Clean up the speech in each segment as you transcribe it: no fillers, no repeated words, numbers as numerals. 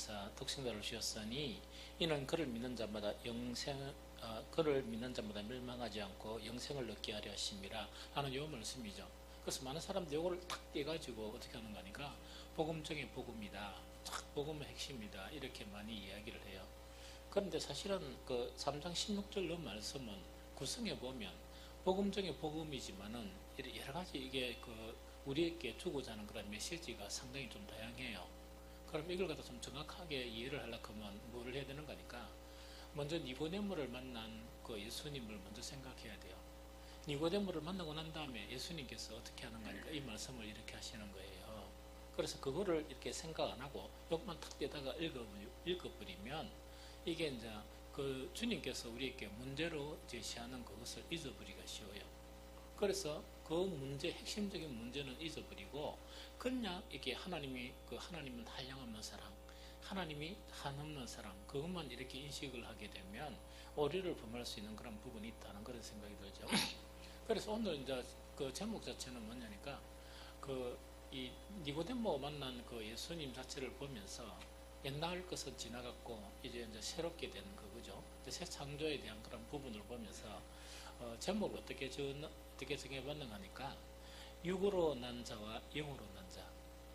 사랑하사 독생자를 주셨으니 이는 그를 믿는 자마다 그를 믿는 자마다 멸망하지 않고 영생을 얻게 하려 하심이라 하는 요 말씀이죠. 그래서 많은 사람들이 이걸 탁 떼가지고 어떻게 하는 거니까 복음 중에 복음이다, 딱 복음의 핵심이다, 이렇게 많이 이야기를 해요. 그런데 사실은 그 3장 16절 말씀은 구성해 보면 복음 중에 복음이지만은 여러 가지 이게 그 우리에게 주고자 하는 그런 메시지가 상당히 좀 다양해요. 그럼 이걸 갖다 좀 정확하게 이해를 하려고 하면 뭐를 해야 되는 거니까 먼저 니고데모를 만난 그 예수님을 먼저 생각해야 돼요. 니고데모를 만나고 난 다음에 예수님께서 어떻게 하는 거니까 이 말씀을 이렇게 하시는 거예요. 그래서 그거를 이렇게 생각 안 하고 요것만 탁 떼다가 읽어버리면 이게 이제 그 주님께서 우리에게 문제로 제시하는 그것을 잊어버리기가 쉬워요. 그래서 그 문제, 핵심적인 문제는 잊어버리고 그냥 이렇게 하나님은 한량없는 사랑, 하나님이 한없는 사랑, 그것만 이렇게 인식을 하게 되면 오류를 범할 수 있는 그런 부분이 있다는 그런 생각이 들죠. 그래서 오늘 이제 그 제목 자체는 뭐냐니까 이 니고데모 만난 그 예수님 자체를 보면서 옛날 것은 지나갔고 이제 새롭게 된 거죠. 새 창조에 대한 그런 부분을 보면서 제목을 어떻게 정해봤는가 하니까 육으로 난 자와 영으로 난 자,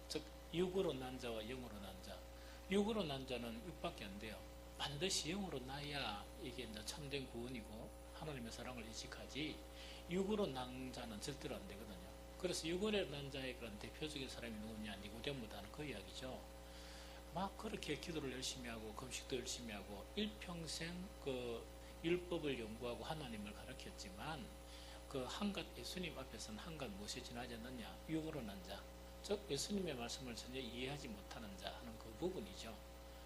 즉 육으로 난 자와 영으로 난 자. 육으로 난 자는 육밖에 안 돼요. 반드시 영으로 나야 이게 이제 참된 구원이고 하나님의 사랑을 인식하지 육으로 난 자는 절대로 안 되거든요. 그래서 육으로 난 자의 그런 대표적인 사람이 누구냐, 니고데모다는 그 이야기죠. 막 그렇게 기도를 열심히 하고 금식도 열심히 하고 일평생 그 율법을 연구하고 하나님을 가르쳤지만 그 한갓 예수님 앞에서는 한갓 무엇이 지나지 않느냐, 육으로 난 자, 즉 예수님의 말씀을 전혀 이해하지 못하는 자 하는 그 부분이죠.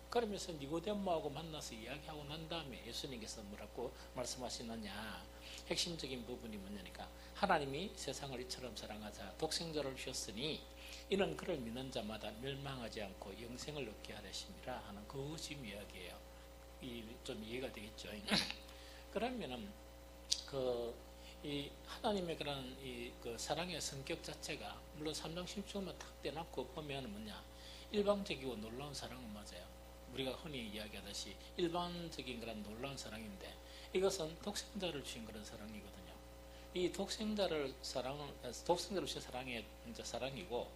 그러면서 니고데모하고 만나서 이야기하고 난 다음에 예수님께서 뭐라고 말씀하시느냐, 핵심적인 부분이 뭐냐니까 하나님이 세상을 이처럼 사랑하사 독생자를 주셨으니 이는 그를 믿는 자마다 멸망하지 않고 영생을 얻게 하려심이라 하는 그 지금 이야기예요. 좀 이해가 되겠죠. 그러면은 이 하나님의 그런 그 사랑의 성격 자체가 물론 3장 16절만 탁 떼놓고 보면 뭐냐, 일방적이고 놀라운 사랑은 맞아요. 우리가 흔히 이야기하듯이 일반적인 그런 놀라운 사랑인데 이것은 독생자를 주신 그런 사랑이거든요. 이 독생자를 주신 사랑의 이제 사랑이고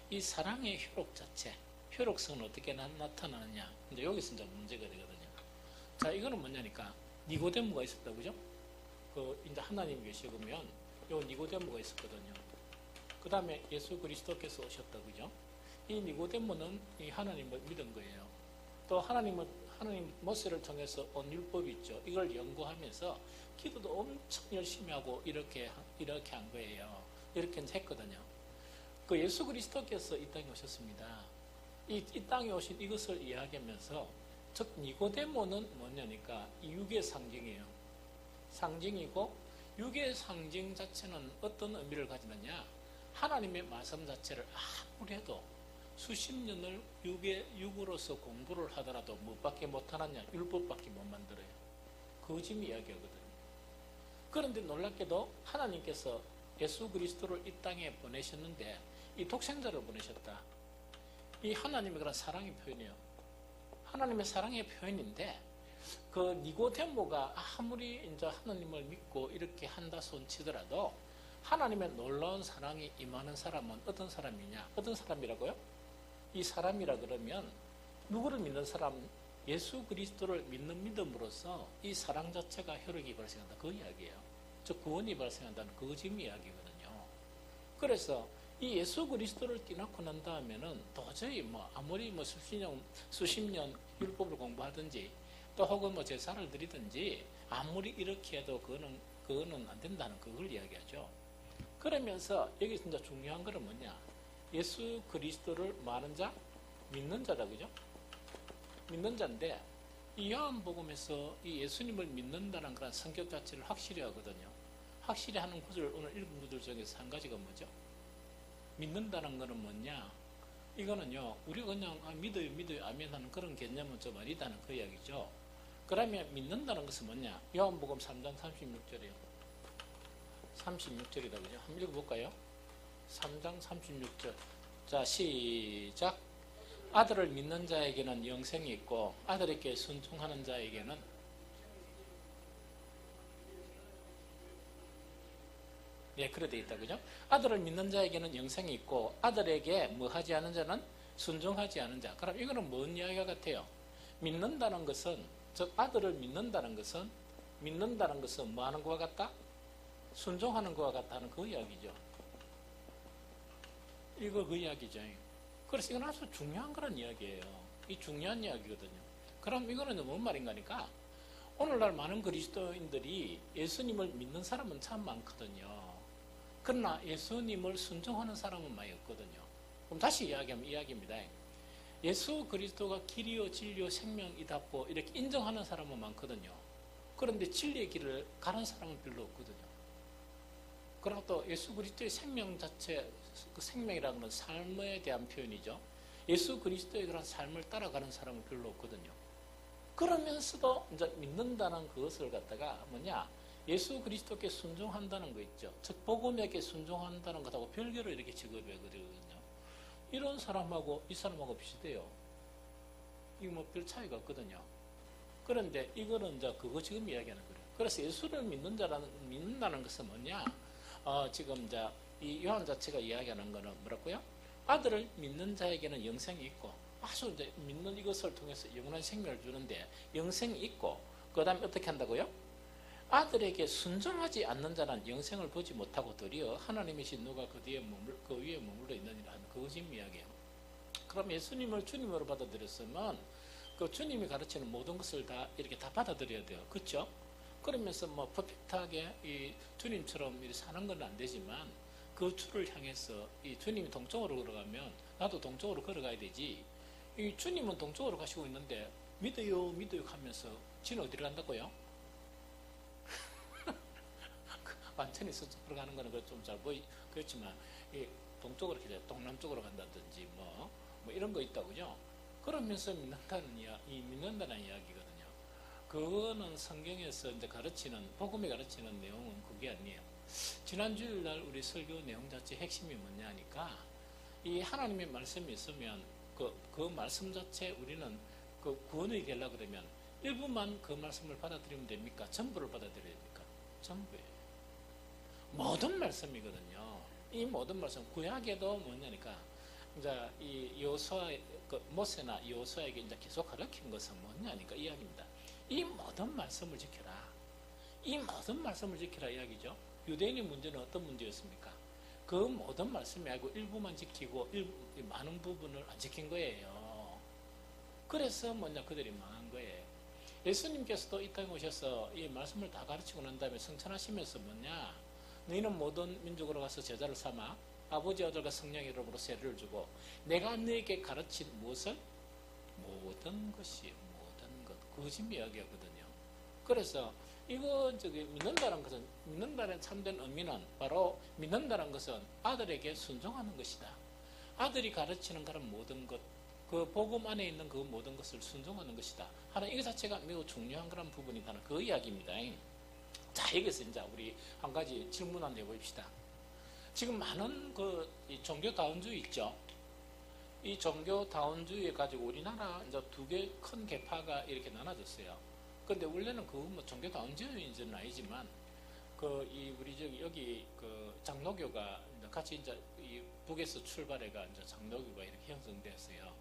이 사랑의 효력 자체, 효력성은 어떻게 나타나느냐. 근데 여기서 이제 문제가 되거든요. 자, 이거는 뭐냐니까 니고데모가 있었다, 그죠? 이제 하나님 계시면 요 니고데모가 있었거든요. 그 다음에 예수 그리스도께서 오셨다, 그죠? 이 니고데모는 이 하나님을 믿은 거예요. 또 하나님 모세를 통해서 온 율법이 있죠. 이걸 연구하면서 기도도 엄청 열심히 하고 이렇게 한 거예요. 이렇게 했거든요. 그 예수 그리스도께서 이 땅에 오셨습니다. 이 땅에 오신 이것을 이야기하면서 즉 니고데모는 뭐냐니까 이 육의 상징이에요. 상징이고 육의 상징 자체는 어떤 의미를 가지느냐, 하나님의 말씀 자체를 아무래도 수십 년을 육으로서 공부를 하더라도 뭐밖에 못하느냐, 율법밖에 못 만들어요. 그 지금 이야기하거든요. 그런데 놀랍게도 하나님께서 예수 그리스도를 이 땅에 보내셨는데 이 독생자를 보내셨다. 이 하나님의 그런 사랑의 표현이에요. 하나님의 사랑의 표현인데 그 니고데모가 아무리 이제 하나님을 믿고 이렇게 한다 손 치더라도 하나님의 놀라운 사랑이 임하는 사람은 어떤 사람이냐? 어떤 사람이라고요? 이 사람이라 그러면 누구를 믿는 사람? 예수 그리스도를 믿는 믿음으로써 이 사랑 자체가 효력이 발생한다. 그 이야기예요. 즉 구원이 발생한다는 그 지금 이야기거든요. 그래서 이 예수 그리스도를 띠놓고 난 다음에는 도저히 아무리 수십 년 율법을 공부하든지 또 혹은 제사를 드리든지 아무리 이렇게 해도 그거는 안 된다는 그걸 이야기하죠. 그러면서 여기서 진짜 중요한 것은 뭐냐? 예수 그리스도를 많은 자, 믿는 자다, 그죠? 믿는 자인데 이 요한복음에서 이 예수님을 믿는다는 그런 성격 자체를 확실히 하거든요. 확실히 하는 구절, 오늘 읽은 구절 중에서 한 가지가 뭐죠? 믿는다는 것은 뭐냐? 이거는요, 우리가 그냥 믿어요 아멘 하는 그런 개념은 좀 아니다는 그 이야기죠. 그러면 믿는다는 것은 뭐냐? 요한복음 3장 36절이에요. 36절이다, 그죠? 한번 읽어볼까요? 3장 36절. 자, 시작. 아들을 믿는 자에게는 영생이 있고 아들에게 순종하는 자에게는 그래 돼 있다. 그죠? 아들을 믿는 자에게는 영생이 있고 아들에게 뭐 하지 않은 자는 순종하지 않은 자. 그럼 이거는 뭔 이야기가 같아요? 믿는다는 것은, 즉 아들을 믿는다는 것은 뭐 하는 것과 같다? 순종하는 것과 같다는 그 이야기죠. 이거 그 이야기죠. 그래서 이건 아주 중요한 그런 이야기예요. 이 중요한 이야기거든요. 그럼 이거는 뭔 말인가니까 오늘날 많은 그리스도인들이 예수님을 믿는 사람은 참 많거든요. 그러나 예수님을 순종하는 사람은 많이 없거든요. 그럼 다시 이야기하면 이야기입니다. 예수 그리스도가 길이요 진리요 생명이다고 이렇게 인정하는 사람은 많거든요. 그런데 진리의 길을 가는 사람은 별로 없거든요. 그리고 또 예수 그리스도의 생명 자체, 그 생명이라는 건 삶에 대한 표현이죠. 예수 그리스도의 그런 삶을 따라가는 사람은 별로 없거든요. 그러면서도 이제 믿는다는 그것을 갖다가 뭐냐? 예수 그리스도께 순종한다는 거 있죠. 즉 복음에게 순종한다는 것하고 별개로 이렇게 직업해거든요. 이런 사람하고 이 사람하고 비슷해요. 이거 뭐 별 차이가 없거든요. 그런데 이거는 이제 그거 지금 이야기하는 거예요. 그래서 예수를 믿는다는 것은 뭐냐? 지금 이제 이 요한 자체가 이야기하는 거는 뭐라고요? 아들을 믿는 자에게는 영생이 있고, 아주 이제 믿는 이것을 통해서 영원한 생명을 주는데 영생이 있고, 그 다음에 어떻게 한다고요? 아들에게 순종하지 않는 자는 영생을 보지 못하고 도리어 하나님이신 누가 그 위에 머물러 있느니라 하는 그거 지금 이야기예요. 그럼 예수님을 주님으로 받아들였으면 그 주님이 가르치는 모든 것을 다 이렇게 다 받아들여야 돼요. 그렇죠? 그러면서 뭐 퍼펙트하게 이 주님처럼 이렇게 사는 건 안 되지만 그 주를 향해서 이 주님이 동쪽으로 걸어가면 나도 동쪽으로 걸어가야 되지. 이 주님은 동쪽으로 가시고 있는데 믿어요 하면서 지는 어디로 간다고요? 완전히 서쪽으로 가는 거는 좀 잘 그렇지만 이 동쪽으로 동남쪽으로 간다든지 뭐 이런 거 있다고요. 그러면서 믿는다는 이야기거든요. 그거는 성경에서 이제 복음이 가르치는 내용은 그게 아니에요. 지난 주일날 우리 설교 내용 자체 핵심이 뭐냐 하니까 이 하나님의 말씀이 있으면 그 말씀 자체 우리는 그 구원을 되려고 그러면 일부만 그 말씀을 받아들이면 됩니까? 전부를 받아들여야 됩니까? 전부예요. 모든 말씀이거든요. 이 모든 말씀, 구약에도 뭐냐니까, 이제 이 모세나 여호수아에게 이제 계속 가르친 것은 뭐냐니까 이야기입니다. 이 모든 말씀을 지켜라. 이 모든 말씀을 지키라 이야기죠. 유대인의 문제는 어떤 문제였습니까? 그 모든 말씀이 아니고 일부만 지키고 많은 부분을 안 지킨 거예요. 그래서 그들이 망한 거예요. 예수님께서도 이 땅에 오셔서 이 말씀을 다 가르치고 난 다음에 성천하시면서 너희는 모든 민족으로 가서 제자를 삼아 아버지 아들과 성령의 이름으로 세례를 주고 내가 너에게 가르친 무엇을? 모든 것이 모든 것. 그거 지금 이야기하거든요. 그래서 이거 믿는다는 참된 의미는 바로 믿는다는 것은 아들에게 순종하는 것이다. 아들이 가르치는 그런 모든 것, 그 복음 안에 있는 그 모든 것을 순종하는 것이다. 하는 이거 자체가 매우 중요한 그런 부분이다는 그 이야기입니다. 자, 여기서 이제 우리 한 가지 질문 한번 해봅시다. 지금 많은 이 종교다운주의 있죠? 이 종교다운주의 가지고 우리나라 이제 두 개 큰 계파가 이렇게 나눠졌어요. 근데 원래는 종교다운주의는 아니지만, 우리 여기 장로교가 같이 이제 이 북에서 출발해가 이제 장로교가 이렇게 형성됐어요.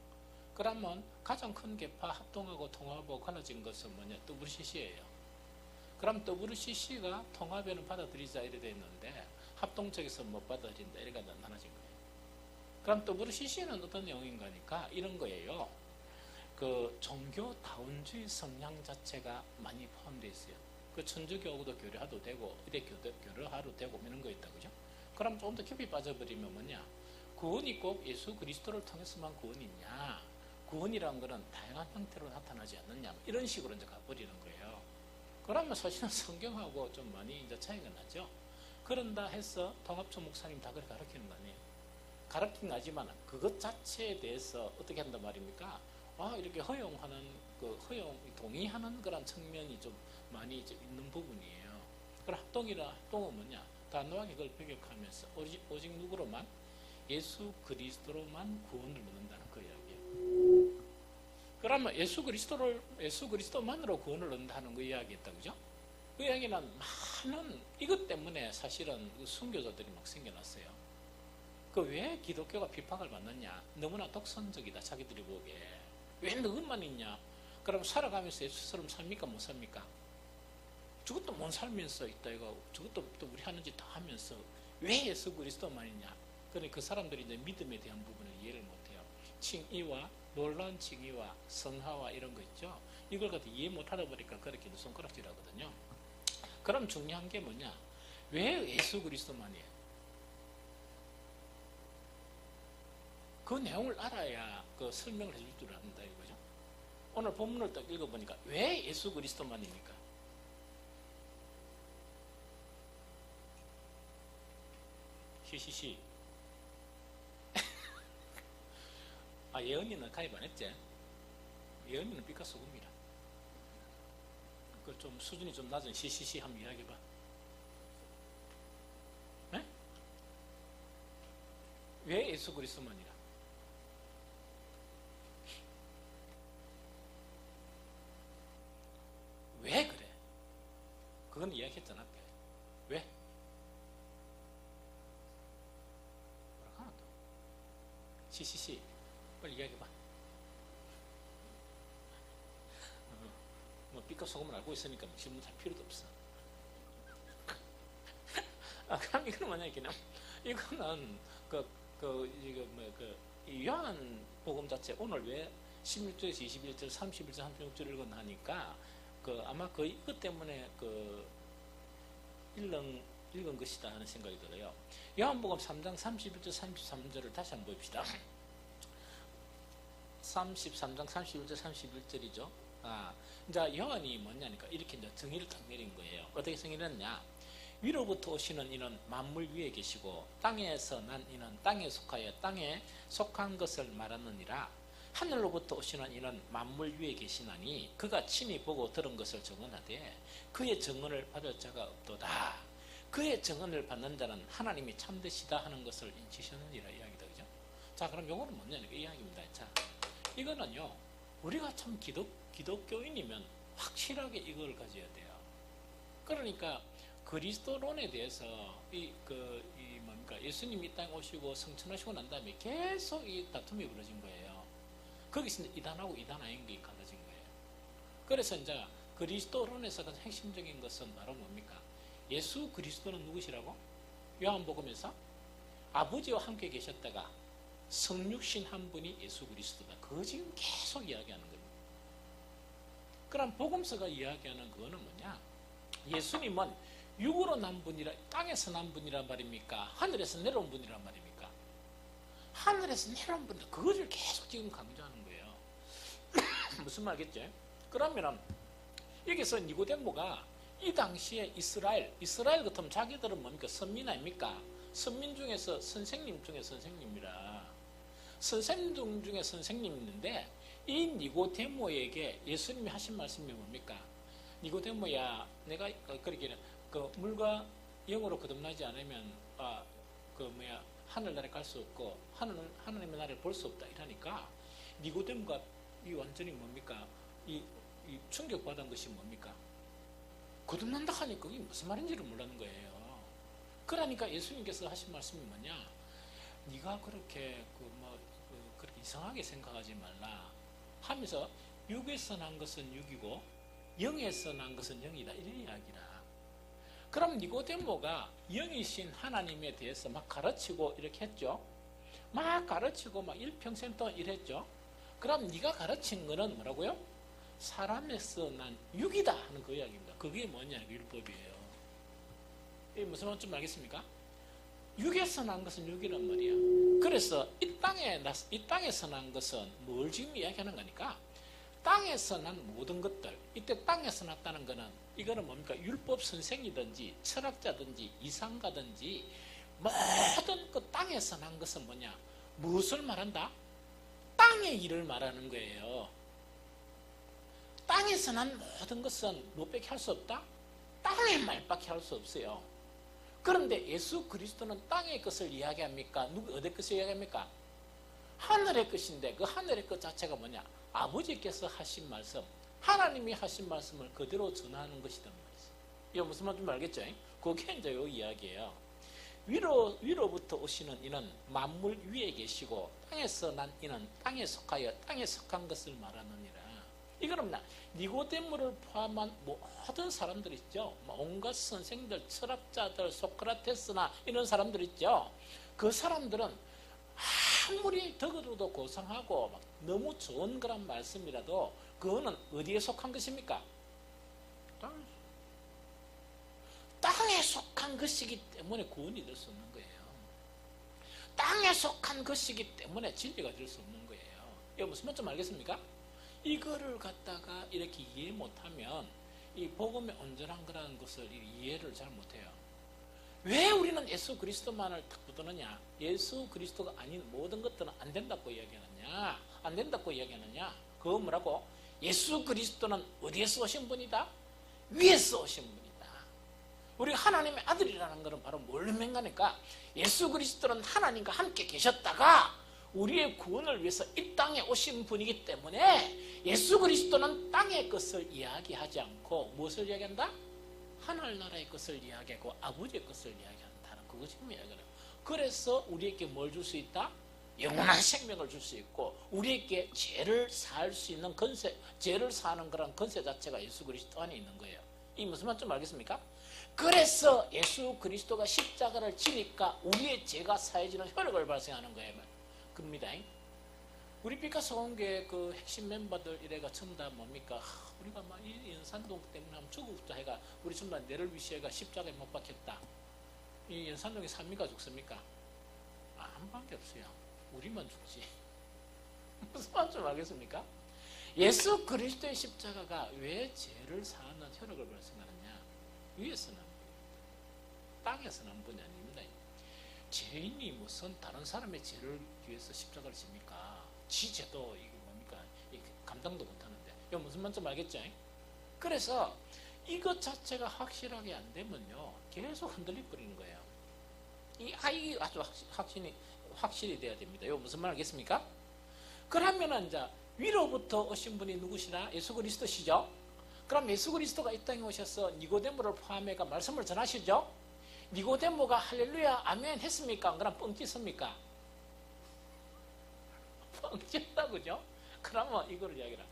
그러면 가장 큰 계파 합동하고 통합하고 갈라진 것은 WCC예요. 그럼 WCC가 통합에는 받아들이자 이래 돼 있는데 합동 쪽에서 못 받아들인다 이래가 나눠진 거예요. 그럼 WCC는 어떤 내용인가니까 이런 거예요. 그 종교다운주의 성향 자체가 많이 포함되어 있어요. 그 천주교하고도 교류하도 되고 교류하도 되고 이런 거 있다 그죠? 그럼 조금 더 깊이 빠져버리면 구원이 꼭 예수 그리스도를 통해서만 구원이 있냐? 구원이라는 것은 다양한 형태로 나타나지 않느냐? 이런 식으로 이제 가버리는 거예요. 그러면 사실은 성경하고 좀 많이 이제 차이가 나죠. 그런다 해서 통합초 목사님 다 그렇게 가르치는 거 아니에요. 가르치긴 하지만 그것 자체에 대해서 어떻게 한단 말입니까? 이렇게 동의하는 그런 측면이 좀 많이 이제 있는 부분이에요. 그럼 합동은 뭐냐? 단호하게 그걸 배격하면서 오직 누구로만? 예수 그리스도로만 구원을 얻는다는 그 이야기예요. 그러면 예수 그리스도만으로 구원을 얻는다는 그 이야기했다, 그죠? 그 이야기는 많은 이것 때문에 사실은 그 순교자들이 막 생겨났어요. 그 왜 기독교가 핍박을 받느냐? 너무나 독선적이다, 자기들이 보기에. 왜 너것만 있냐? 그럼 살아가면서 예수처럼 삽니까, 못 삽니까? 저것도 못 살면서 있다 이거, 저것도 또 우리 하는 짓 다 하면서 왜 예수 그리스도만 있냐? 그러니까 그 사람들이 이제 믿음에 대한 부분을 이해를 못해요. 칭의와 놀라운 칭의와 성화와 이런 거 있죠. 이걸 갖다 이해 못하다 보니까 그렇게 손가락질하거든요. 그럼 중요한 게 뭐냐? 왜 예수 그리스도만이에요? 그 내용을 알아야 그 설명을 해줄 줄 안다 이거죠. 오늘 본문을 딱 읽어보니까 왜 예수 그리스도만입니까? 시시시. 아, 예언이는 가입 안 했지? 예언이는 빛과 소금이라. 그 좀 수준이 좀 낮은 시시시 한번 이야기해봐. 네? 왜 예수 그리스도만이라? 왜 그래? 그건 이야기했잖아. 앞에. 왜? 뭐라고 하나 또? 시시시. 빨리 이야기해봐. 뭐 빛과 소금을 알고 있으니까 질문할 필요도 없어. 아, 그럼 이거는 뭐냐, 이거는 요한 복음 자체 오늘 왜 16절에서 21절, 31절, 36절 읽었나 하니까 아마 이것 때문에 읽은 것이다 하는 생각이 들어요. 요한복음 3장 31절, 33절을 다시 한번 봅시다. 33장 31절, 31절이죠. 이제 요한이 뭐냐니까 이렇게 이제 정의를 딱 내린 거예요. 어떻게 정의를 했냐? 위로부터 오시는 이는 만물 위에 계시고 땅에서 난 이는 땅에 속하여 땅에 속한 것을 말하느니라. 하늘로부터 오시는 이는 만물 위에 계시나니 그가 친히 보고 들은 것을 증언하되 그의 증언을 받을 자가 없도다. 그의 증언을 받는 자는 하나님이 참되시다 하는 것을 인치셨느니라 이야기다, 그죠? 자, 그럼 요거는 뭐냐니까 이 이야기입니다. 자, 이거는요, 우리가 참 기독교인이면 확실하게 이걸 가져야 돼요. 그러니까 그리스도론에 대해서 예수님이 이 땅에 오시고 성천하시고 난 다음에 계속 이 다툼이 벌어진 거예요. 거기서 이단하고 이단 아닌 게 갈라진 거예요. 그래서 이제 그리스도론에서 가장 핵심적인 것은 바로 뭡니까? 예수 그리스도는 누구시라고? 요한복음에서 아버지와 함께 계셨다가 성육신 한 분이 예수 그리스도다. 그거 지금 계속 이야기하는 겁니다. 그럼 복음서가 이야기하는 그거는 뭐냐? 예수님은 육으로 난 분이라, 땅에서 난 분이란 말입니까? 하늘에서 내려온 분이란 말입니까? 하늘에서 내려온 분이다. 그거를 계속 지금 강조하는 거예요. 무슨 말겠지? 그러면은 여기서 니고데모가 이 당시에 이스라엘 같으면 자기들은 뭡니까? 선민 아닙니까? 선민 중에서 선생님 중에 선생님이라. 선생님 중에 선생님이 있는데 이 니고데모에게 예수님이 하신 말씀이 뭡니까? 니고데모야, 내가 그러기는 물과 영으로 거듭나지 않으면 하늘나라에 갈 수 없고 하나님의 나라를 볼 수 없다 이러니까 니고데모가 이 완전히 뭡니까? 이 충격받은 것이 뭡니까? 거듭난다 하니까 그게 무슨 말인지를 몰랐는 거예요. 그러니까 예수님께서 하신 말씀이 뭐냐? 네가 그렇게 그렇게 이상하게 생각하지 말라 하면서 육에서 난 것은 육이고 영에서 난 것은 영이다 이런 이야기라. 그럼 니고데모가 영이신 하나님에 대해서 막 가르치고 이렇게 했죠. 막 가르치고 막 일평생 동안 이랬죠. 그럼 네가 가르친 거는 뭐라고요? 사람에서 난 육이다 하는 그 이야기입니다. 그게 뭐냐? 율법이에요. 이게 무슨 말인지 알겠습니까? 육에서 난 것은 육이란 말이야. 그래서 이 땅에서 난 것은 뭘 지금 이야기하는 거니까? 땅에서 난 모든 것들, 이때 땅에서 났다는 거는 이거는 뭡니까? 율법 선생이든지 철학자든지 이상가든지 모든 그 땅에서 난 것은 뭐냐? 무엇을 말한다? 땅의 일을 말하는 거예요. 땅에서 난 모든 것은 무엇밖에 할 수 없다? 땅의 말밖에 할 수 없어요. 그런데 예수 그리스도는 땅의 것을 이야기합니까? 어디 것을 이야기합니까? 하늘의 것인데 그 하늘의 것 자체가 뭐냐? 아버지께서 하신 말씀, 하나님이 하신 말씀을 그대로 전하는 것이란 말이죠. 이거 무슨 말인지 알겠죠? 그게 이제 이 이야기예요. 위로부터 오시는 이는 만물 위에 계시고 땅에서 난 이는 땅에 속하여 땅에 속한 것을 말하느니라. 이거는 니고데모를 포함한 모든 사람들 있죠. 온갖 선생들, 철학자들, 소크라테스나 이런 사람들 있죠. 그 사람들은 아무리 덕으로도 고상하고 너무 좋은 그런 말씀이라도 그거는 어디에 속한 것입니까? 땅에 속한 것이기 때문에 구원이 될 수 없는 거예요. 땅에 속한 것이기 때문에 진리가 될 수 없는 거예요. 이거 무슨 말인지 알겠습니까? 이거를 갖다가 이렇게 이해 못하면 이 복음의 온전한 거라는 것을 이해를 잘 못해요. 왜 우리는 예수 그리스도만을 딱 붙드느냐? 예수 그리스도가 아닌 모든 것들은 안 된다고 이야기하느냐? 안 된다고 이야기하느냐? 그거 뭐라고? 예수 그리스도는 어디에서 오신 분이다? 위에서 오신 분이다. 우리가 하나님의 아들이라는 것은 바로 뭘로 명가니까 예수 그리스도는 하나님과 함께 계셨다가 우리의 구원을 위해서 이 땅에 오신 분이기 때문에 예수 그리스도는 땅의 것을 이야기하지 않고 무엇을 이야기한다? 하늘나라의 것을 이야기하고 아버지의 것을 이야기한다는 그거 지금 이야기해요. 그래서 우리에게 뭘 줄 수 있다? 영원한 생명을 줄 수 있고 우리에게 죄를 사할 수 있는 권세, 죄를 사하는 그런 권세 자체가 예수 그리스도 안에 있는 거예요. 이 무슨 말인지 알겠습니까? 그래서 예수 그리스도가 십자가를 지니까 우리의 죄가 사해지는 효력을 발생하는 거예요. 그럽니다. 우리 피카소원교회 그 핵심 멤버들 이래가 전부 다 뭡니까? 우리가 막 이 연산동 때문에 하면 죽었다 해가 우리 전부 다 내를 위시해가 십자가에 못 박혔다. 이 연산동에 삽니까 죽습니까? 한 방밖에 없어요. 우리만 죽지. 무슨 말인지 알겠습니까? 예수 그리스도의 십자가가 왜 죄를 사하는 효력을 발생하느냐? 위에서는 땅에서는 한 분이 아닙니다. 죄인이 무슨 다른 사람의 죄를 위해서 십자가를 집니까? 지 죄도 이게 뭡니까? 감당도 못하는데. 이거 무슨 말인지 알겠죠? 그래서 이것 자체가 확실하게 안 되면요 계속 흔들릴 버리는 거예요. 이 아주 확실히 돼야 됩니다. 이거 무슨 말 알겠습니까? 그러면은 이제 위로부터 오신 분이 누구시나? 예수 그리스도시죠? 그럼 예수 그리스도가 이 땅에 오셔서 니고데모를 포함해가 말씀을 전하시죠? 니고데모가 할렐루야 아멘 했습니까? 그럼 뻥치습니까? 뻥쳤다 그죠? 그러면 이거를 이야기라.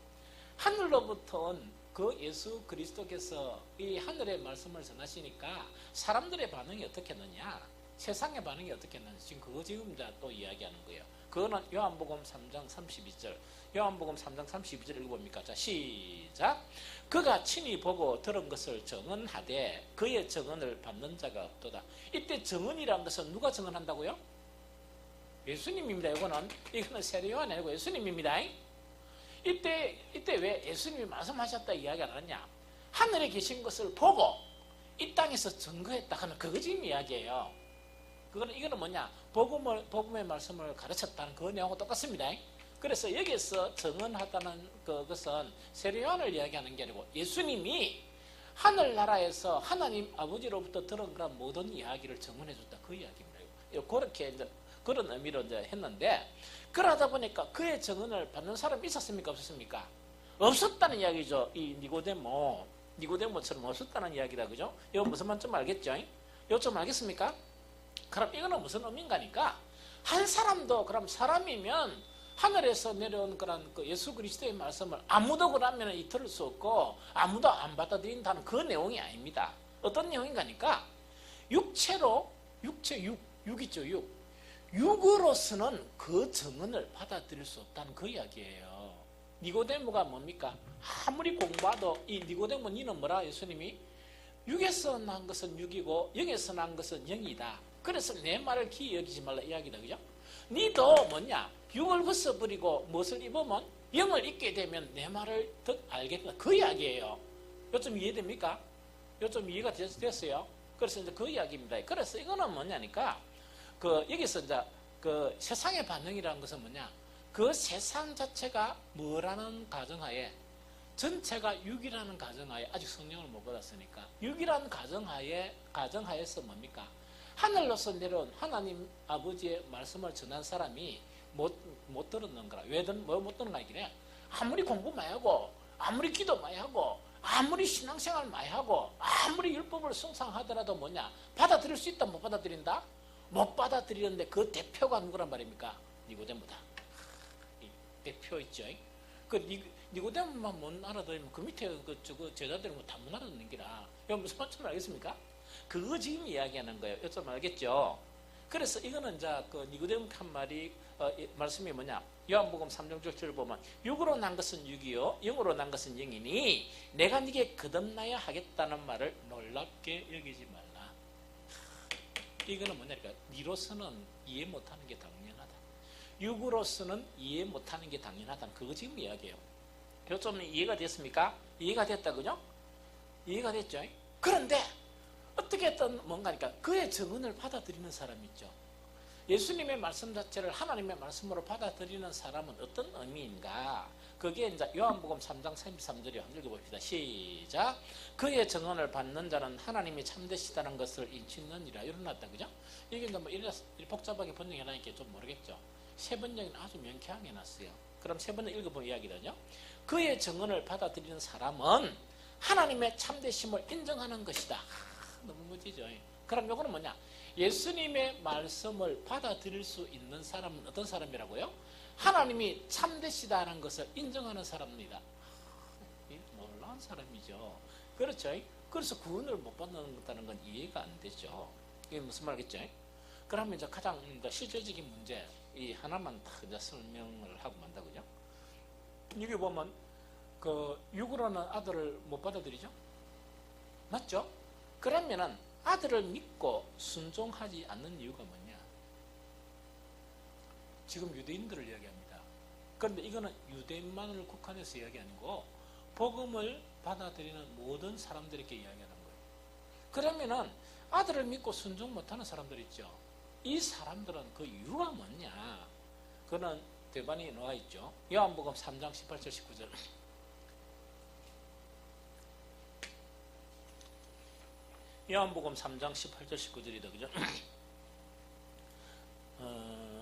하늘로부터 온 그 예수 그리스도께서 이 하늘의 말씀을 전하시니까 사람들의 반응이 어떻겠느냐? 세상의 반응이 어떻겠느냐? 지금 그거 지금 이제 또 이야기하는 거예요. 그거는 요한복음 3장 32절. 요한복음 3장 32절 읽어봅니까? 자, 시작. 그가 친히 보고 들은 것을 증언하되 그의 증언을 받는 자가 없도다. 이때 증언이라는 것은 누가 증언한다고요? 예수님입니다. 이거는 세례요한이 아니고 예수님입니다. 이때 왜 예수님이 말씀하셨다 이야기 안 하냐? 하늘에 계신 것을 보고 이 땅에서 증거했다 하는 그거 지금 이야기예요. 이거는 뭐냐? 복음의 말씀을 가르쳤다는 그 내용하고 똑같습니다. 그래서 여기서 증언하다는 그것은 세례요한을 이야기하는 게 아니고 예수님이 하늘나라에서 하나님 아버지로부터 들은 그런 모든 이야기를 증언해줬다 그 이야기입니다. 그렇게 이제 그런 의미로 이제 했는데 그러다 보니까 그의 증언을 받는 사람이 있었습니까? 없었습니까? 없었다는 이야기죠. 이 니고데모처럼 없었다는 이야기다 그죠? 이거 무슨 말인지 알겠죠? 이거 좀 알겠습니까? 그럼 이거는 무슨 의미인가니까 한 사람도 그럼 사람이면 하늘에서 내려온 그런 그 예수 그리스도의 말씀을 아무도 그러면 들을 수 없고 아무도 안 받아들인다는 그 내용이 아닙니다. 어떤 내용인가니까 육 있죠. 육으로서는 그 증언을 받아들일 수 없다는 그 이야기예요. 니고데모가 뭡니까? 아무리 공부해도 이 니고데모 니는 뭐라 예수님이? 육에서 난 것은 육이고 영에서 난 것은 영이다. 그래서 내 말을 기이 여기지 말라 이야기다. 그죠? 니도 뭐냐? 육을 벗어버리고 무엇을 입으면 영을 입게 되면 내 말을 더 알겠다. 그 이야기예요. 요즘 이해됩니까? 요즘 이해가 됐어요? 그래서 이제 그 이야기입니다. 그래서 이거는 뭐냐니까 여기서 이제 그 세상의 반응이라는 것은 뭐냐? 그 세상 자체가 뭐라는 가정하에 전체가 육이라는 가정하에 아직 성령을 못 받았으니까 육이라는 가정하에서 뭡니까? 하늘로서 내려온 하나님 아버지의 말씀을 전한 사람이 못 들었는 거라. 왜 못 듣는가 이게 아무리 공부 많이 하고 아무리 기도 많이 하고 아무리 신앙생활 많이 하고 아무리 율법을 숭상하더라도 뭐냐? 받아들일 수 있다 못 받아들인다? 못 받아들이는데 그 대표가 누구란 말입니까? 니고데모다. 대표 있죠. 그 니고데모만 못 알아들으면 그 밑에 그 제자들은 다 못 알아듣는 기라. 이거 무슨 말인지 알겠습니까? 그거 지금 이야기하는 거예요. 여쭤보면 알겠죠? 그래서 이거는 자 그 니고데모 한 말이 말씀이 뭐냐? 요한복음 3장 7절을 보면 육으로 난 것은 육이요 영으로 난 것은 영이니 내가 네게 거듭나야 하겠다는 말을 놀랍게 여기지 말라. 이거는 뭐냐니까 니로서는 이해 못하는 게 당연하다. 육으로서는 이해 못하는 게 당연하다. 그거 지금 이야기해요. 좀 이해가 됐습니까? 이해가 됐다 그죠? 이해가 됐죠? 그런데 어떻게 했던 뭔가니까 그의 증언을 받아들이는 사람이 있죠. 예수님의 말씀 자체를 하나님의 말씀으로 받아들이는 사람은 어떤 의미인가? 그게 이제 요한복음 3장 33절에 한번 읽어봅시다. 시작. 그의 증언을 받는 자는 하나님이 참되시다는 것을 인치느니라. 이러놨다 그죠? 이게 뭐 복잡하게 번역해놓으니까 좀 모르겠죠. 세 번역은 아주 명쾌하게 해놨어요. 그럼 세 번역 읽어보면 이야기거든요. 그의 증언을 받아들이는 사람은 하나님의 참되심을 인정하는 것이다. 너무 멋지죠. 그럼 이거는 뭐냐? 예수님의 말씀을 받아들일 수 있는 사람은 어떤 사람이라고요? 하나님이 참되시다는 것을 인정하는 사람입니다. 놀라운 사람이죠. 그렇죠? 그래서 구원을 못 받는다는 건 이해가 안 되죠. 이게 무슨 말이겠죠? 그러면 이제 가장 실질적인 문제 이 하나만 딱 이제 설명을 하고 만다고요. 여기 보면 그 육으로는 아들을 못 받아들이죠? 맞죠? 그러면은 아들을 믿고 순종하지 않는 이유가 뭐냐? 지금 유대인들을 이야기합니다. 그런데 이거는 유대인만을 국한해서 이야기 아니고 복음을 받아들이는 모든 사람들에게 이야기하는 거예요. 그러면은 아들을 믿고 순종 못하는 사람들 있죠. 이 사람들은 그 이유가 뭐냐? 그는 대반이 나와 있죠. 요한복음 3장 18절 19절. 요한복음 3장 18절 19절이다. 그죠?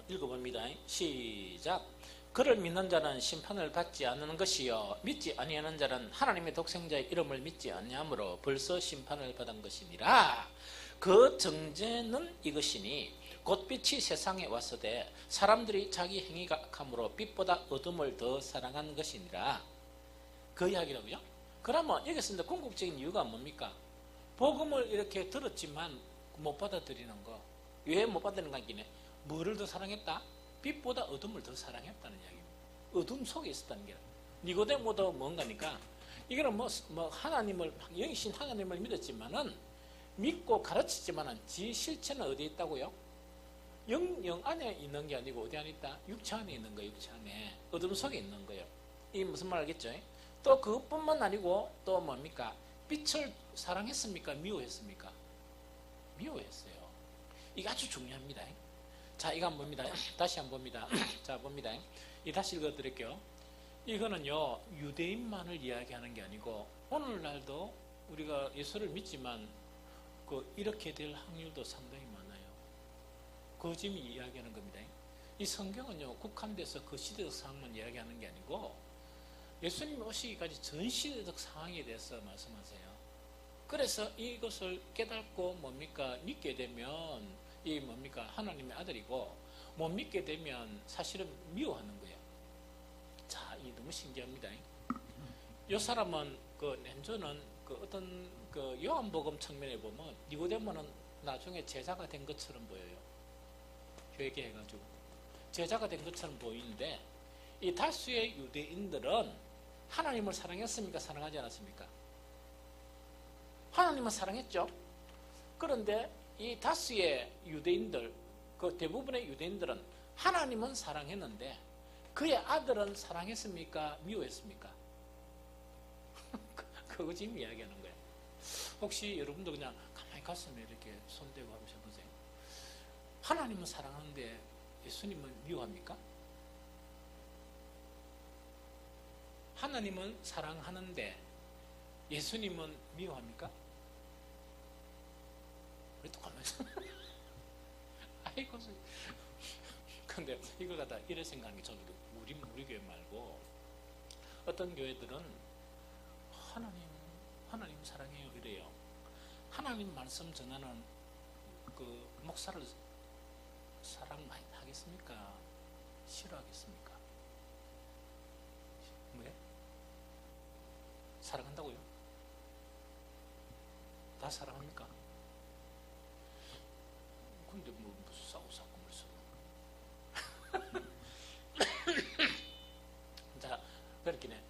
읽어봅니다. 시작. 그를 믿는 자는 심판을 받지 않는 것이요 믿지 아니하는 자는 하나님의 독생자의 이름을 믿지 아니하므로 벌써 심판을 받은 것이니라. 그 정죄는 이것이니 곧 빛이 세상에 왔으되 사람들이 자기 행위가 악함으로 빛보다 어둠을 더 사랑한 것이니라. 그 이야기라고요. 그러면 여기서 이제 궁극적인 이유가 뭡니까? 복음을 이렇게 들었지만 못 받아들이는 거. 왜 못 받아들이는 거기네? 뭐를 더 사랑했다? 빛보다 어둠을 더 사랑했다는 이야기입니다. 어둠 속에 있었다는 게. 니고데모도 뭔가니까 이거는 뭐 하나님을 영이신 하나님을 믿었지만은 믿고 가르치지만은 지 실체는 어디에 있다고요? 영 안에 있는 게 아니고 어디 안에 있다? 육체 안에 있는 거예요. 육체 안에 어둠 속에 있는 거예요. 이게 무슨 말 알겠죠? 또 그것뿐만 아니고 또 뭡니까? 빛을 사랑했습니까? 미워했습니까? 미워했어요. 이게 아주 중요합니다. 자, 이거 한번 봅니다. 다시 한번 봅니다. 자, 봅니다. 이 다시 읽어드릴게요. 이거는요, 유대인만을 이야기하는 게 아니고, 오늘날도 우리가 예수를 믿지만, 이렇게 될 확률도 상당히 많아요. 그 지금 이야기하는 겁니다. 이 성경은요, 국한돼서 그 시대적 상황만 이야기하는 게 아니고, 예수님이 오시기까지 전 시대적 상황에 대해서 말씀하세요. 그래서 이것을 깨닫고 뭡니까? 믿게 되면 이 뭡니까? 하나님의 아들이고 못 믿게 되면 사실은 미워하는 거예요. 자, 이 너무 신기합니다. 이 사람은 렌조는 어떤 요한복음 측면에 보면 니고데모는 나중에 제자가 된 것처럼 보여요. 회개해가지고 제자가 된 것처럼 보이는데 이 다수의 유대인들은 하나님을 사랑했습니까? 사랑하지 않았습니까? 하나님은 사랑했죠. 그런데 이 다수의 유대인들, 대부분의 유대인들은 하나님은 사랑했는데 그의 아들은 사랑했습니까? 미워했습니까? 그거 지금 이야기하는 거예요. 혹시 여러분도 그냥 가만히 가슴에 이렇게 손대고 한번 해보세요. 하나님은 사랑하는데 예수님은 미워합니까? 하나님은 사랑하는데 예수님은 미워합니까? 그래도 가만히 있어. 아이고. 근데 이걸 갖다 이래 생각하는 게 저는 우리 교회 말고 어떤 교회들은 하나님 사랑해요 이래요. 하나님 말씀 전하는 그 목사를 사랑 많이 하겠습니까? 싫어하겠습니까? 왜? 사랑한다고요? 다 사랑합니까? 근데 뭐 무슨 싸움을 자, 그렇긴 해.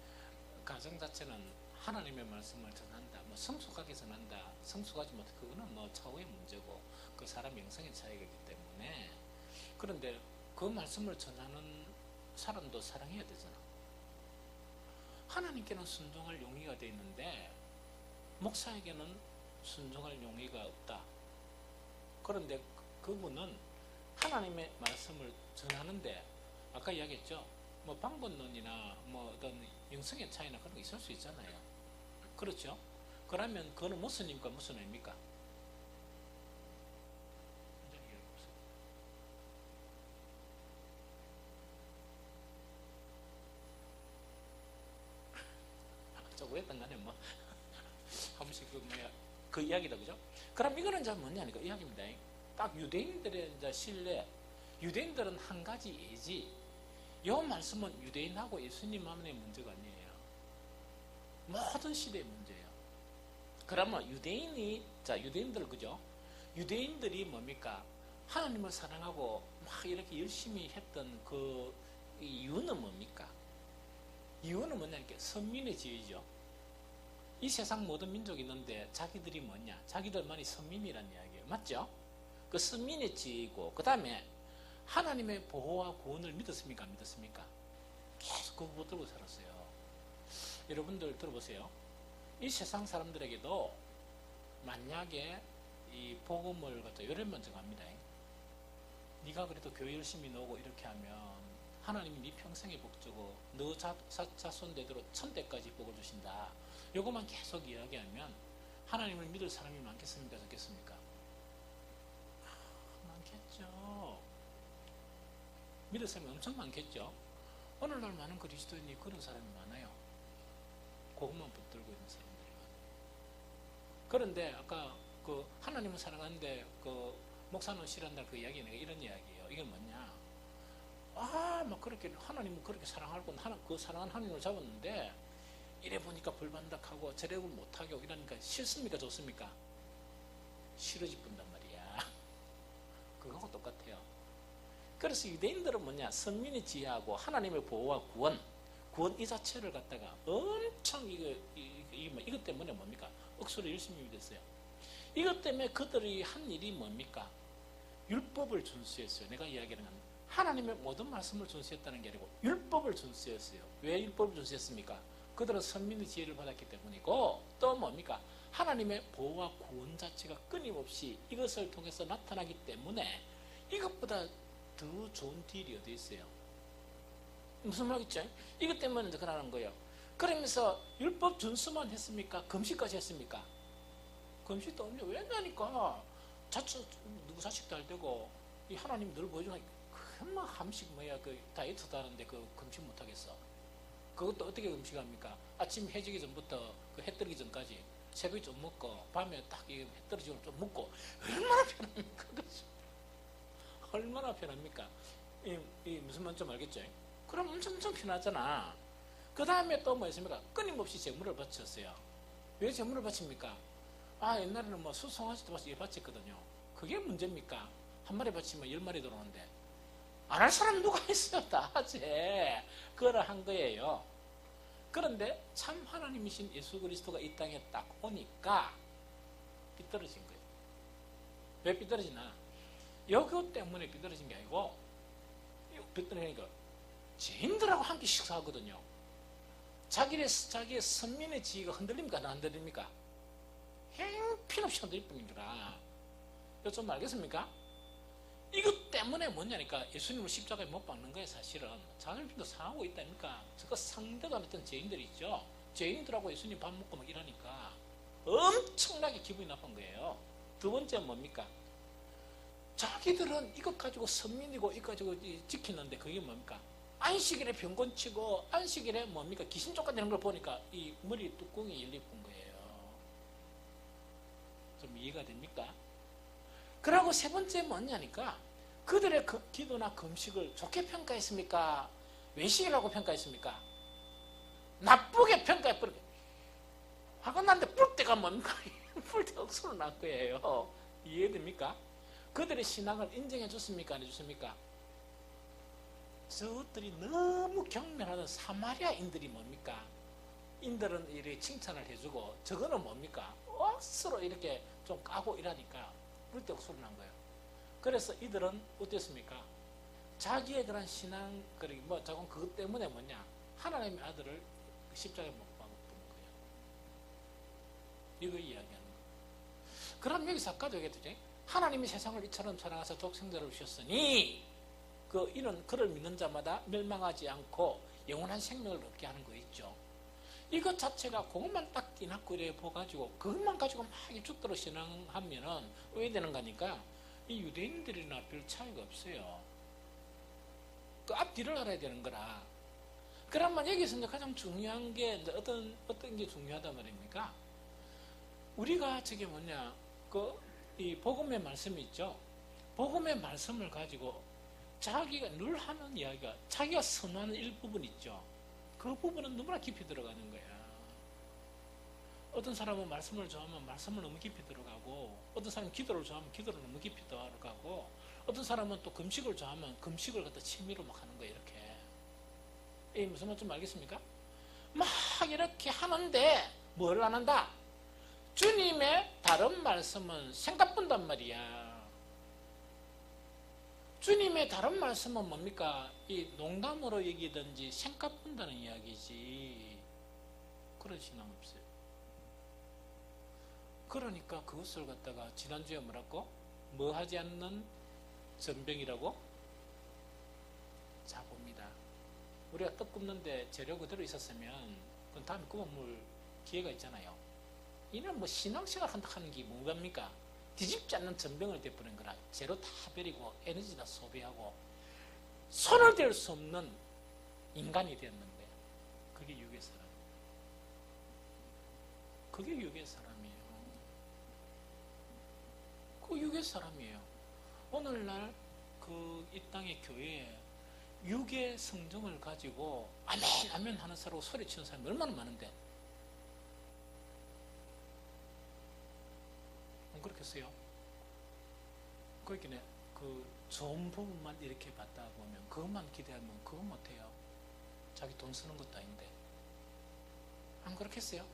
가정 자체는 하나님의 말씀을 전한다, 뭐 성숙하게 전한다, 성숙하지 못해, 그거는 뭐 차후의 문제고 그 사람 영성의 차이이기 때문에. 그런데 그 말씀을 전하는 사람도 사랑해야 되잖아. 하나님께는 순종할 용의가 되어 있는데 목사에게는 순종할 용의가 없다. 그런데 그분은 하나님의 말씀을 전하는데, 아까 이야기했죠, 뭐 방법론이나 뭐 어떤 영성의 차이나 그런 거 있을 수 있잖아요. 그렇죠? 그러면 그거는 무슨 입니까? 무슨 의미입니까? 저거 했던 간에 뭐 한 번씩 그 이야기다, 그죠? 그럼 이거는 이제 뭐냐니까 이야기입니다. 딱 유대인들의 이제 신뢰, 유대인들은 한 가지 예지, 이 말씀은 유대인하고 예수님만의 문제가 아니에요. 모든 시대의 문제예요. 그러면 유대인들, 그죠? 유대인들이 뭡니까? 하나님을 사랑하고 막 이렇게 열심히 했던 그 이유는 뭡니까? 이유는 뭐냐니까 선민의 지혜죠. 이 세상 모든 민족이 있는데 자기들이 뭐냐? 자기들만이 선민이라는 이야기예요. 맞죠? 그 선민의 지혜이고, 그 다음에 하나님의 보호와 구원을 믿었습니까? 안 믿었습니까? 계속 그거 붙들고 살았어요. 여러분들 들어보세요. 이 세상 사람들에게도 만약에 이 복음을 갖다 요런 먼저 갑니다. 네가 그래도 교회 열심히 나오고 이렇게 하면 하나님이 네 평생에 복 주고 너 자손대대로 1000대까지 복을 주신다. 요것만 계속 이야기하면 하나님을 믿을 사람이 많겠습니까? 적겠습니까? 많겠죠. 믿을 사람이 엄청 많겠죠. 오늘날 많은 그리스도인이 그런 사람이 많아요. 그것만 붙들고 있는 사람들이 많아요. 그런데 아까 그 하나님을 사랑하는데 그 목사는 싫어한다 그 이야기, 내가 이런 이야기예요. 이게 뭐냐? 막 그렇게 하나님을 그렇게 사랑하고 그 사랑하는 하나님을 잡았는데 이래 보니까 불반닥하고 저래 못하게 이러니까 싫습니까? 좋습니까? 싫어지 뿐단 말이야. 그거하고 똑같아요. 그래서 유대인들은 뭐냐? 선민의 지혜하고 하나님의 보호와 구원 이 자체를 갖다가 엄청 이것 때문에 뭡니까? 억수로 열심히 믿었어요. 이것 때문에 그들이 한 일이 뭡니까? 율법을 준수했어요. 내가 이야기하는 건 하나님의 모든 말씀을 준수했다는 게 아니고 율법을 준수했어요. 왜 율법을 준수했습니까? 그들은 선민의 지혜를 받았기 때문이고, 또 뭡니까? 하나님의 보호와 구원 자체가 끊임없이 이것을 통해서 나타나기 때문에 이것보다 더 좋은 딜이 어디 있어요? 무슨 말이겠죠? 이것 때문에 그러는 거예요. 그러면서 율법 준수만 했습니까? 금식까지 했습니까? 금식도 없냐? 왜냐니까 누구 자식도 잘 되고 이 하나님 늘 보여주는 금방 한식 그 다이어트도 하는데 그 금식 못 하겠어. 그것도 어떻게 금식합니까? 아침 해지기 전부터 그 해 뜨기 전까지 새벽에 좀 먹고 밤에 딱 해 떨어지고 좀 먹고. 얼마나 편합니까? 그렇죠? 얼마나 편합니까? 이 무슨 말인지 좀 알겠죠? 그럼 엄청 편하잖아. 그 다음에 또 뭐 있습니까? 끊임없이 제물을 바쳤어요. 왜 제물을 바칩니까? 옛날에는 뭐 수송아지도 바쳤거든요. 그게 문제입니까? 한 마리 바치면 10마리 들어오는데 안 할 사람 누가 있어요? 다 하지. 그걸 한 거예요. 그런데 참 하나님이신 예수 그리스도가 이 땅에 딱 오니까 삐뚤어진 거예요. 왜 삐뚤어지나? 여기 때문에 삐뚤어진 게 아니고, 삐뚤어지니까 죄인들하고 함께 식사하거든요. 자기의 선민의 지위가 흔들립니까? 안 흔들립니까? 형편없이 흔들릴 뿐이니까. 이거 좀 알겠습니까? 이것 때문에 뭐냐니까 예수님을 십자가에 못 박는 거예요. 사실은 자존심도 상하고 있다니까. 저거 상대도 안 했던 죄인들이 있죠. 죄인들하고 예수님 밥 먹고 막 이러니까 엄청나게 기분이 나쁜 거예요. 두 번째는 뭡니까? 자기들은 이것 가지고 선민이고 이것 가지고 지키는데 그게 뭡니까? 안식일에 병건 치고 안식일에 뭡니까? 귀신 쫓아내는 걸 보니까 이 머리 뚜껑이 열릴 뿐 거예요. 좀 이해가 됩니까? 그러고 세 번째 뭐냐니까 그들의 기도나 금식을 좋게 평가했습니까? 외식이라고 평가했습니까? 나쁘게 평가해버리고 화가 났는데 뿔 때가 뭡니까? 뿔 때가 억수로 날 거예요. 이해됩니까? 그들의 신앙을 인정해 줬습니까? 안 해줬습니까? 저것들이 너무 경멸하는 사마리아인들이 뭡니까? 인들은 이렇게 칭찬을 해주고 저거는 뭡니까? 억수로 이렇게 좀 까고 이러니까 뿔 때 억수로 난 거예요. 그래서 이들은 어땠습니까? 자기의 그런 신앙, 뭐, 자꾸 그것 때문에 뭐냐? 하나님의 아들을 십자가에 못 박았던 거예요. 이거 이야기하는 거예요. 그럼 여기서 아까도 얘기했듯이 하나님이 세상을 이처럼 사랑하사 독생자를 주셨으니 이는 그를 믿는 자마다 멸망하지 않고 영원한 생명을 얻게 하는 거 있죠. 이것 자체가 그것만 딱 띠납고 이래 보가지고 그것만 가지고 막 죽도록 신앙하면은 왜 되는 거니까 이 유대인들이나 별 차이가 없어요. 그 앞뒤를 알아야 되는 거라. 그러면 여기서 이제 가장 중요한 게 이제 어떤 게 중요하단 말입니까? 우리가 저게 뭐냐, 이 복음의 말씀이 있죠. 복음의 말씀을 가지고 자기가 늘 하는 이야기가 자기가 선호하는 일부분 있죠. 그 부분은 너무나 깊이 들어가는 거야. 어떤 사람은 말씀을 좋아하면 말씀을 너무 깊이 들어가고, 어떤 사람은 기도를 좋아하면 기도를 너무 깊이 들어가고, 어떤 사람은 또 금식을 좋아하면 금식을 갖다 취미로 막 하는 거야. 이렇게. 이 무슨 말인지 알겠습니까? 막 이렇게 하는데 뭘 안 한다? 주님의 다른 말씀은 생각본단 말이야. 주님의 다른 말씀은 뭡니까? 이 농담으로 얘기든지 생각본다는 이야기지. 그런 신앙 없어요. 그러니까 그것을 갖다가 지난주에 뭐라고? 뭐 하지 않는 전병이라고? 자봅니다. 우리가 떡 굽는데 재료 그대로 있었으면 그건 다음에 굽어물 기회가 있잖아요. 이는 뭐 신앙생활 한다 하는 게 뭐갑니까? 뒤집지 않는 전병을 돼버린 거라. 재료 다 버리고 에너지 다 소비하고 손을 댈 수 없는 인간이 되었는데 그게 유괴 사람. 그게 유괴 사람이에요. 그 유괴 사람이에요. 오늘날 이 땅의 교회에 유괴 성정을 가지고 아멘 아멘 하는 사람하고 소리치는 사람이 얼마나 많은데 안 그렇겠어요? 그러니까 좋은 부분만 이렇게 받다 보면 그것만 기대하면 그거 못해요. 자기 돈 쓰는 것도 아닌데 안 그렇겠어요?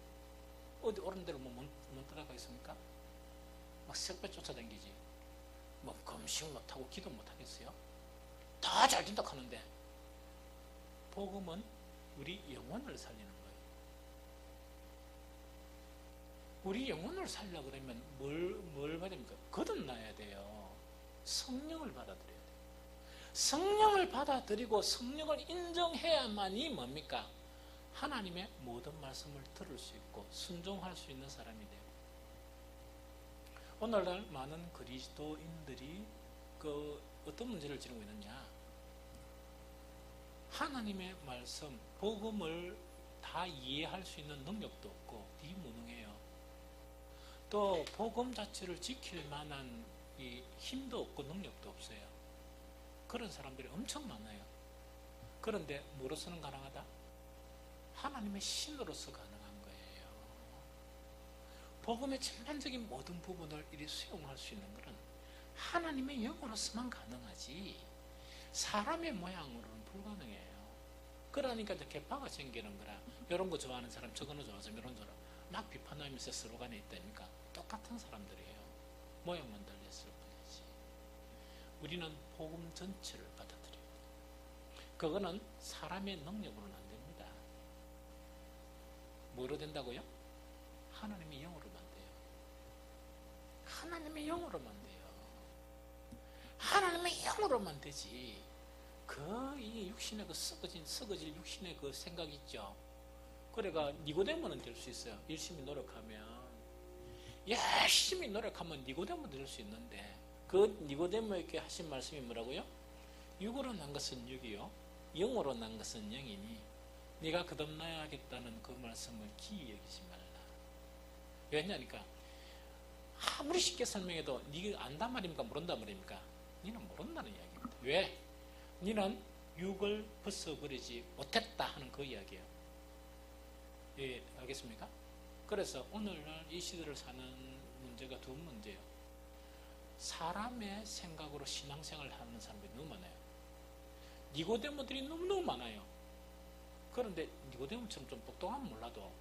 어디 옳은 데로 못 들어가 있습니까? 막 색배 쫓아다니지. 뭐 금식 못하고 기도 못하겠어요? 다 잘 된다 하는데 복음은 우리 영혼을 살리는 거예요. 우리 영혼을 살려고 그러면 뭘 받아야 됩니까? 거듭나야 돼요. 성령을 받아들여야 돼요. 성령을 받아들이고 성령을 인정해야만이 뭡니까? 하나님의 모든 말씀을 들을 수 있고 순종할 수 있는 사람이 돼요. 오늘날 많은 그리스도인들이 어떤 문제를 지니고 있느냐? 하나님의 말씀, 복음을 다 이해할 수 있는 능력도 없고 비무능해요. 또 복음 자체를 지킬 만한 이 힘도 없고 능력도 없어요. 그런 사람들이 엄청 많아요. 그런데 뭐로서는 가능하다? 하나님의 신으로서 가능한 거예요. 복음의 전반적인 모든 부분을 이리 수용할 수 있는 것은 하나님의 영으로서만 가능하지 사람의 모양으로는 불가능해요. 그러니까 이제 개파가 생기는 거라. 이런 거 좋아하는 사람, 저거는 좋아서 이런 거 막 비판하면서 서로 간에 있다니까 똑같은 사람들이에요. 모양만 달렸을 뿐이지. 우리는 복음 전체를 받아들여야 돼요. 그거는 사람의 능력으로는 안 됩니다. 뭐로 된다고요? 하나님의 영으로만 돼요. 하나님의 영으로만 돼요. 하나님의 영으로만 되지. 이 육신의 썩어질 육신의 그 생각 있죠. 그래가 니고데모는 될 수 있어요. 열심히 노력하면 니고데모 될 수 있는데 그 니고데모에게 하신 말씀이 뭐라고요? 육으로 난 것은 육이요 영으로 난 것은 영이니 네가 거듭나야겠다는 그 말씀을 기이 여기지 말라. 왜냐니까 아무리 쉽게 설명해도 네가 안단 말입니까? 모른단 말입니까? 너는 모른다는 이야기입니다. 왜? 너는 육을 벗어버리지 못했다 하는 그 이야기예요. 예, 알겠습니까? 그래서 오늘날 이 시대를 사는 문제가 두 문제예요. 사람의 생각으로 신앙생활을 하는 사람들이 너무 많아요. 니고데모들이 너무너무 많아요. 그런데 니고데모처럼 좀 똑똑하면 몰라도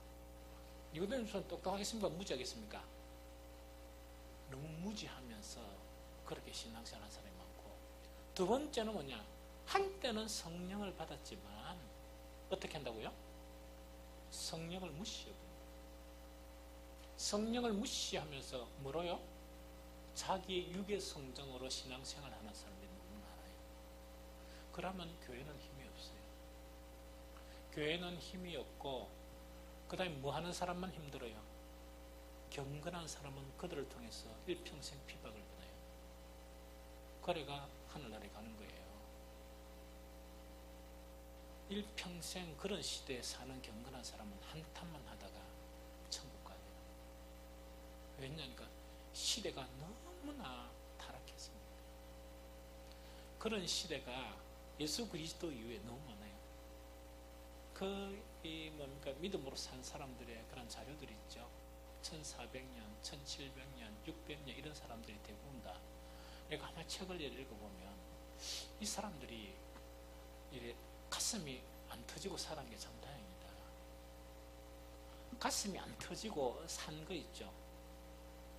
니고데모처럼 똑똑하겠습니까? 무지하겠습니까? 너무 무지하면서 그렇게 신앙생활 하는 사람이 많고, 두 번째는 뭐냐? 한때는 성령을 받았지만 어떻게 한다고요? 성령을 무시해요. 성령을 무시하면서 뭐로요? 자기의 육의 성정으로 신앙생활 하는 사람들이 너무 많아요. 그러면 교회는 힘이 없어요. 교회는 힘이 없고, 그 다음에 뭐 하는 사람만 힘들어요? 경건한 사람은 그들을 통해서 일평생 피박을 받아요. 그래가 하늘나라에 가는 거예요. 일평생 그런 시대에 사는 경건한 사람은 한탄만 하다가 천국 가요. 왜냐니까 시대가 너무나 타락했습니다. 그런 시대가 예수 그리스도 이후에 너무 많아요. 뭡니까? 믿음으로 산 사람들의 그런 자료들이 있죠. 1400년, 1700년, 600년 이런 사람들이 대부분 다. 내가 아마 책을 읽어보면 이 사람들이 이래 가슴이 안 터지고 살은 게 참 다행이다. 가슴이 안 터지고 산 거 있죠.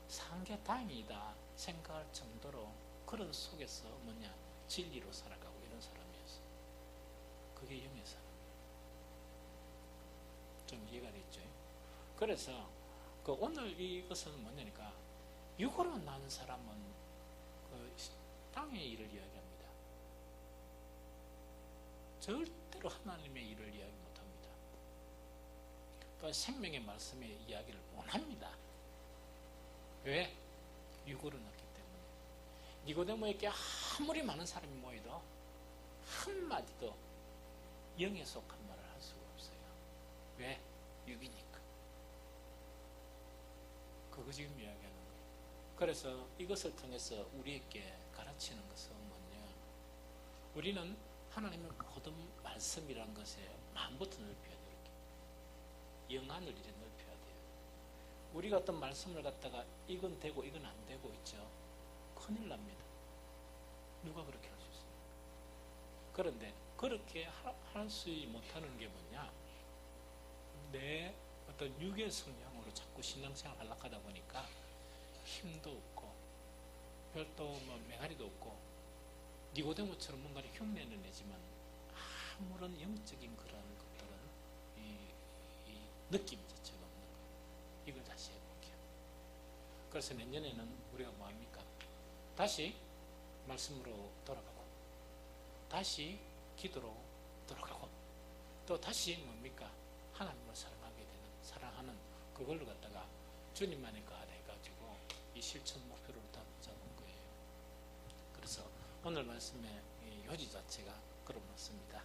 산 게 다행이다 생각할 정도로 그런 속에서 뭐냐? 진리로 살아가고 이런 사람이었어요. 그게 영의 사람이에요. 좀 이해가 됐죠? 그래서 오늘 이것은 뭐냐니까 육으로 난 사람은 그 땅의 일을 이야기합니다. 절대로 하나님의 일을 이야기 못합니다. 또 생명의 말씀의 이야기를 원합니다. 왜? 육으로 났기 때문에. 니고데모에게 아무리 많은 사람이 모여도 한마디도 영에 속한 말을 할 수가 없어요. 왜? 육이니까. 그거 지금 이야기하는 거예요. 그래서 이것을 통해서 우리에게 가르치는 것은 뭐냐? 우리는 하나님의 모든 말씀이라는 것에 마음부터 넓혀야 돼요. 영안을 이래 넓혀야 돼요. 우리가 어떤 말씀을 갖다가 이건 되고 이건 안 되고 있죠. 큰일 납니다. 누가 그렇게 할 수 있습니까? 그런데 그렇게 할 수 못하는 게 뭐냐? 내 어떤 육의 성향으로 자꾸 신앙생활 하려고 하다 보니까 힘도 없고 별도 뭐 맹아리도 없고 니고데모처럼 뭔가를 흉내는 내지만 아무런 영적인 그런 것들은 이 느낌 자체가 없는 거예요. 이걸 다시 해볼게요. 그래서 내년에는 우리가 뭐합니까? 다시 말씀으로 돌아가고 다시 기도로 돌아가고 또 다시 뭡니까? 하나님을 사랑하게 되는, 사랑하는 그걸로 갖다가 주님만의 것 해가지고 이 실천 목표를 다 잡은 거예요. 그래서 오늘 말씀의 이 요지 자체가 그런 말씀입니다.